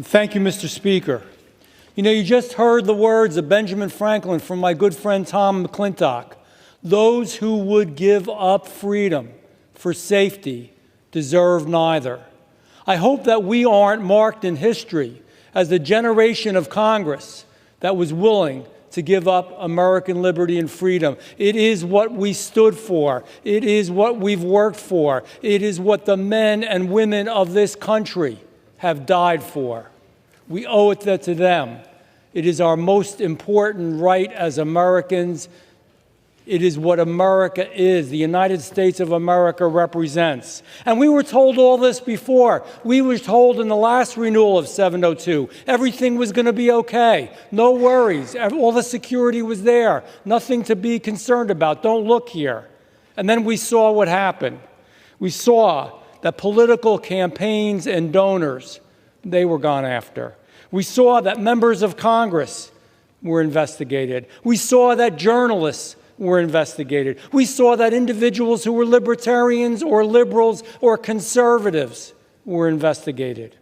Thank you, Mr. Speaker. You know, you just heard the words of Benjamin Franklin from my good friend Tom McClintock. Those who would give up freedom for safety deserve neither. I hope that we aren't marked in history as the generation of Congress that was willing to give up American liberty and freedom. It is what we stood for. It is what we've worked for. It is what the men and women of this country have died for. We owe it to them. It is our most important right as Americans. It is what America is, the United States of America represents. And we were told all this before. We were told in the last renewal of 702, everything was going to be okay. No worries. All the security was there. Nothing to be concerned about. Don't look here. And then we saw what happened. We saw that political campaigns and donors, they were gone after. We saw that members of Congress were investigated. We saw that journalists were investigated. We saw that individuals who were libertarians or liberals or conservatives were investigated.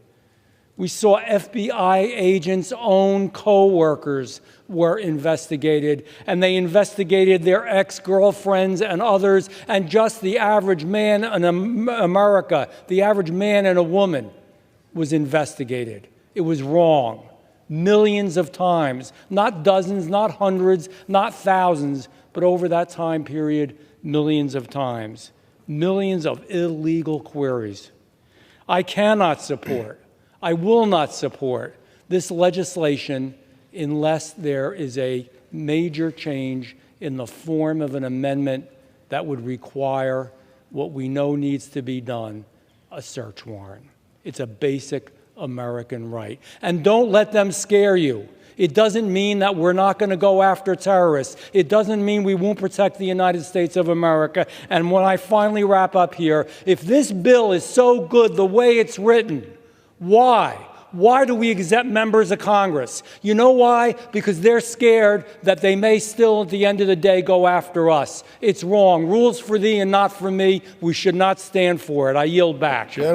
We saw FBI agents' own co-workers were investigated, and they investigated their ex-girlfriends and others, and just the average man in America, the average man and a woman, was investigated. It was wrong. Millions of times, not dozens, not hundreds, not thousands, but over that time period, millions of times. Millions of illegal queries. I cannot support, I will not support this legislation unless there is a major change in the form of an amendment that would require what we know needs to be done, a search warrant. It's a basic American right. And don't let them scare you. It doesn't mean that we're not going to go after terrorists. It doesn't mean we won't protect the United States of America. And when I finally wrap up here, if this bill is so good the way it's written, why? Why do we exempt members of Congress? You know why? Because they're scared that they may still, at the end of the day, go after us. It's wrong. Rules for thee and not for me. We should not stand for it. I yield back.